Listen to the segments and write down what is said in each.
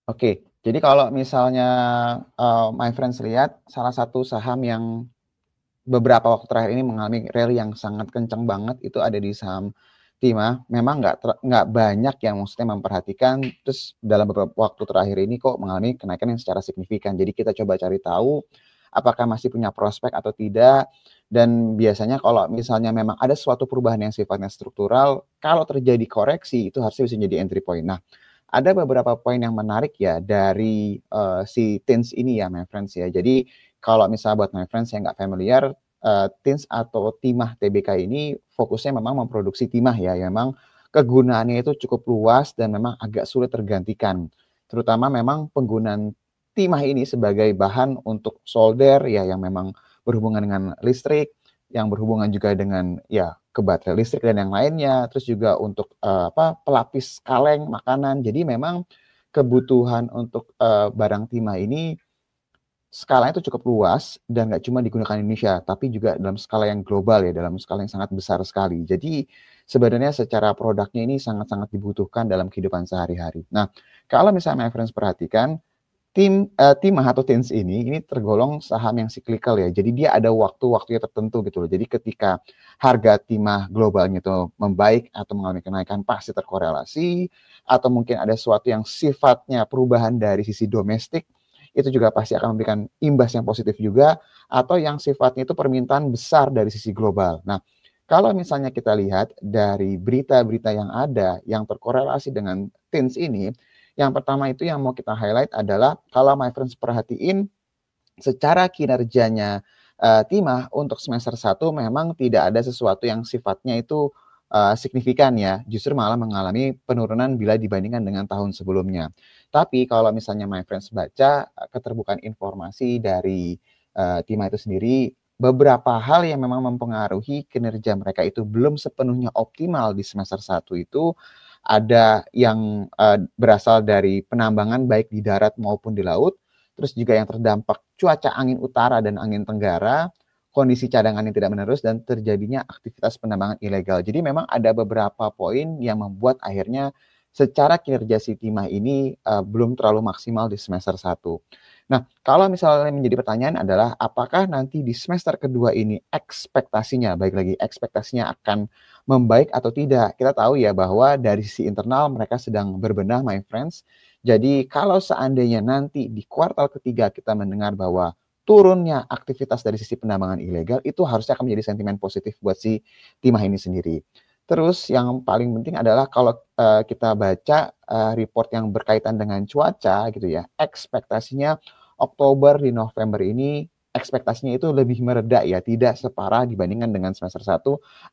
Oke, jadi kalau misalnya my friends lihat salah satu saham yang beberapa waktu terakhir ini mengalami rally yang sangat kencang banget itu ada di saham Timah. Memang nggak banyak yang maksudnya memperhatikan, terus dalam beberapa waktu terakhir ini kok mengalami kenaikan yang secara signifikan. Jadi kita coba cari tahu apakah masih punya prospek atau tidak. Dan biasanya kalau misalnya memang ada suatu perubahan yang sifatnya struktural, kalau terjadi koreksi itu harusnya bisa jadi entry point. Nah, ada beberapa poin yang menarik ya dari si Tins ini ya, my friends ya. Jadi kalau misalnya buat my friends yang nggak familiar, Tins atau timah TBK ini fokusnya memang memproduksi timah ya. Memang kegunaannya itu cukup luas dan memang agak sulit tergantikan. Terutama memang penggunaan timah ini sebagai bahan untuk solder ya yang memang berhubungan dengan listrik, yang berhubungan juga dengan ya ke baterai listrik dan yang lainnya, terus juga untuk pelapis kaleng makanan. Jadi memang kebutuhan untuk barang timah ini skalanya itu cukup luas dan nggak cuma digunakan di Indonesia, tapi juga dalam skala yang global ya, dalam skala yang sangat besar sekali. Jadi sebenarnya secara produknya ini sangat-sangat dibutuhkan dalam kehidupan sehari-hari. Nah, kalau misalnya my friends perhatikan, timah atau TINS ini tergolong saham yang cyclical ya. Jadi dia ada waktu-waktunya tertentu gitu loh. Jadi ketika harga timah globalnya itu membaik atau mengalami kenaikan pasti terkorelasi, atau mungkin ada sesuatu yang sifatnya perubahan dari sisi domestik, itu juga pasti akan memberikan imbas yang positif juga, atau yang sifatnya itu permintaan besar dari sisi global. Nah, kalau misalnya kita lihat dari berita-berita yang ada yang terkorelasi dengan TINS ini, yang pertama itu yang mau kita highlight adalah kalau my friends perhatiin secara kinerjanya timah untuk semester 1 memang tidak ada sesuatu yang sifatnya itu signifikan ya, justru malah mengalami penurunan bila dibandingkan dengan tahun sebelumnya. Tapi kalau misalnya my friends baca keterbukaan informasi dari timah itu sendiri, beberapa hal yang memang mempengaruhi kinerja mereka itu belum sepenuhnya optimal di semester 1 itu ada yang berasal dari penambangan baik di darat maupun di laut, terus juga yang terdampak cuaca angin utara dan angin tenggara, kondisi cadangan yang tidak menerus, dan terjadinya aktivitas penambangan ilegal. Jadi memang ada beberapa poin yang membuat akhirnya secara kinerja si timah ini belum terlalu maksimal di semester 1. Nah, kalau misalnya menjadi pertanyaan adalah apakah nanti di semester kedua ini ekspektasinya, baik lagi ekspektasinya akan membaik atau tidak. Kita tahu ya bahwa dari sisi internal mereka sedang berbenah, my friends. Jadi kalau seandainya nanti di kuartal ketiga kita mendengar bahwa turunnya aktivitas dari sisi penambangan ilegal, itu harusnya akan menjadi sentimen positif buat si timah ini sendiri. Terus yang paling penting adalah kalau kita baca report yang berkaitan dengan cuaca gitu ya, ekspektasinya Oktober di November ini ekspektasinya itu lebih mereda ya, tidak separah dibandingkan dengan semester 1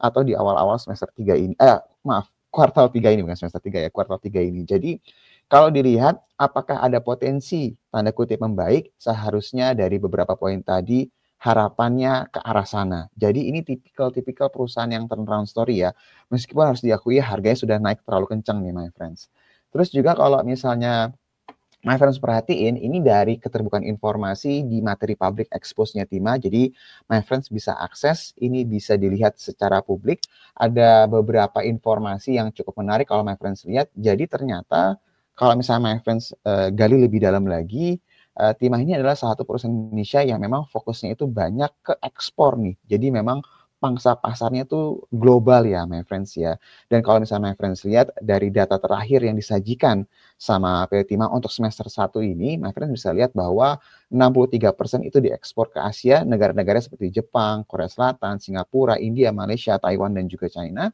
atau di awal-awal semester 3 ini. Maaf, kuartal 3 ini bukan semester 3 ya, kuartal 3 ini. Jadi kalau dilihat apakah ada potensi tanda kutip membaik, seharusnya dari beberapa poin tadi harapannya ke arah sana. Jadi ini tipikal perusahaan yang turnaround story ya. Meskipun harus diakui harganya sudah naik terlalu kencang nih my friends. Terus juga kalau misalnya my friends perhatiin, ini dari keterbukaan informasi di materi public expose-nya Tima. Jadi my friends bisa akses, ini bisa dilihat secara publik. Ada beberapa informasi yang cukup menarik kalau my friends lihat. Jadi ternyata kalau misalnya my friends gali lebih dalam lagi, Timah ini adalah salah satu perusahaan Indonesia yang memang fokusnya itu banyak ke ekspor nih. Jadi memang pangsa pasarnya itu global ya my friends ya. Dan kalau misalnya my friends lihat dari data terakhir yang disajikan sama PT Timah untuk semester 1 ini, my friends bisa lihat bahwa 63% itu diekspor ke Asia, negara-negara seperti Jepang, Korea Selatan, Singapura, India, Malaysia, Taiwan, dan juga China.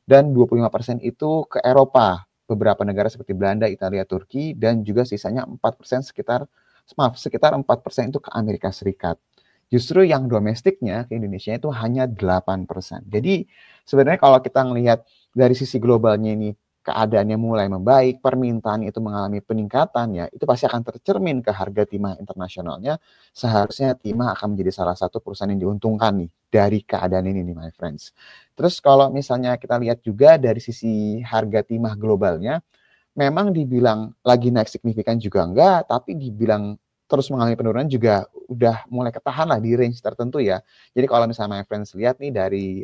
Dan 25% itu ke Eropa, beberapa negara seperti Belanda, Italia, Turki, dan juga sisanya 4% sekitar 4% itu ke Amerika Serikat. Justru yang domestiknya ke Indonesia itu hanya 8%. Jadi sebenarnya kalau kita melihat dari sisi globalnya ini keadaannya mulai membaik, permintaan itu mengalami peningkatan ya, itu pasti akan tercermin ke harga timah internasionalnya. Seharusnya timah akan menjadi salah satu perusahaan yang diuntungkan nih dari keadaan ini nih my friends. Terus kalau misalnya kita lihat juga dari sisi harga timah globalnya, memang dibilang lagi naik signifikan juga enggak, tapi dibilang terus mengalami penurunan juga udah mulai ketahan lah di range tertentu ya. Jadi kalau misalnya my friends lihat nih dari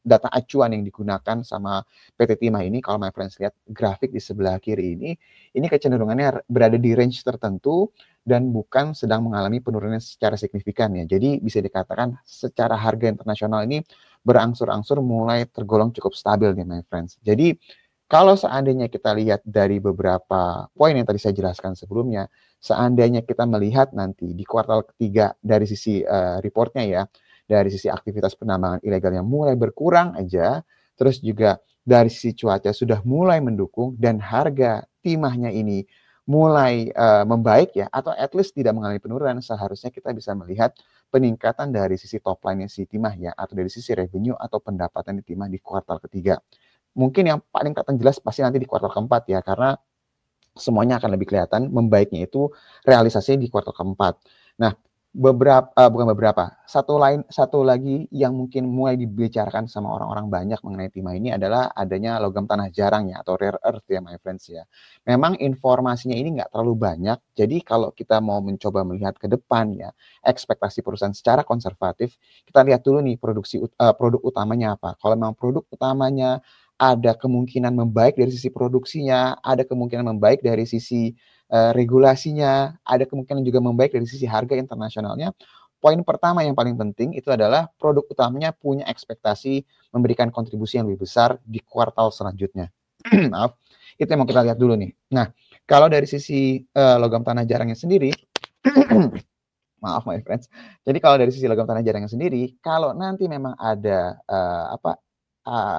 data acuan yang digunakan sama PT Timah ini, kalau my friends lihat grafik di sebelah kiri ini kecenderungannya berada di range tertentu dan bukan sedang mengalami penurunan secara signifikan ya. Jadi bisa dikatakan secara harga internasional ini berangsur-angsur mulai tergolong cukup stabil nih my friends. Jadi kalau seandainya kita lihat dari beberapa poin yang tadi saya jelaskan sebelumnya, seandainya kita melihat nanti di kuartal ketiga dari sisi reportnya ya, dari sisi aktivitas penambangan ilegal yang mulai berkurang aja, terus juga dari sisi cuaca sudah mulai mendukung dan harga timahnya ini mulai membaik ya, atau at least tidak mengalami penurunan, seharusnya kita bisa melihat peningkatan dari sisi top line-nya si timah ya, atau dari sisi revenue atau pendapatan di timah di kuartal ketiga. Mungkin yang paling kelihatan jelas pasti nanti di kuartal keempat ya, karena semuanya akan lebih kelihatan membaiknya itu realisasinya di kuartal keempat. Nah, satu lagi yang mungkin mulai dibicarakan sama orang-orang banyak mengenai timah ini adalah adanya logam tanah jarang ya, atau rare earth ya my friends ya. Memang informasinya ini nggak terlalu banyak, jadi kalau kita mau mencoba melihat ke depan ya, ekspektasi perusahaan secara konservatif, kita lihat dulu nih produk utamanya apa. Kalau memang produk utamanya ada kemungkinan membaik dari sisi produksinya, ada kemungkinan membaik dari sisi regulasinya, ada kemungkinan juga membaik dari sisi harga internasionalnya. Poin pertama yang paling penting itu adalah produk utamanya punya ekspektasi memberikan kontribusi yang lebih besar di kuartal selanjutnya. Maaf, itu yang mau kita lihat dulu nih. Nah, kalau dari sisi logam tanah jarangnya sendiri, maaf my friends. Jadi kalau dari sisi logam tanah jarangnya sendiri, kalau nanti memang ada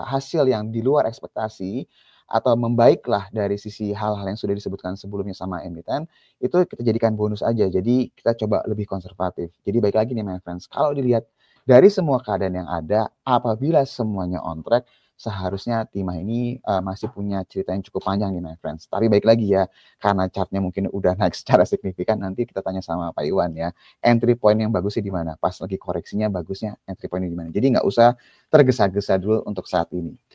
hasil yang di luar ekspektasi atau membaiklah dari sisi hal-hal yang sudah disebutkan sebelumnya sama emiten, itu kita jadikan bonus aja. Jadi kita coba lebih konservatif. Jadi baik lagi nih my friends, kalau dilihat dari semua keadaan yang ada, apabila semuanya on track, seharusnya timah ini masih punya cerita yang cukup panjang nih my friends. Tapi baik lagi ya, karena chartnya mungkin udah naik secara signifikan, nanti kita tanya sama Pak Iwan ya, entry point yang bagusnya di mana? Pas lagi koreksinya bagusnya entry point di mana? Jadi nggak usah tergesa-gesa dulu untuk saat ini.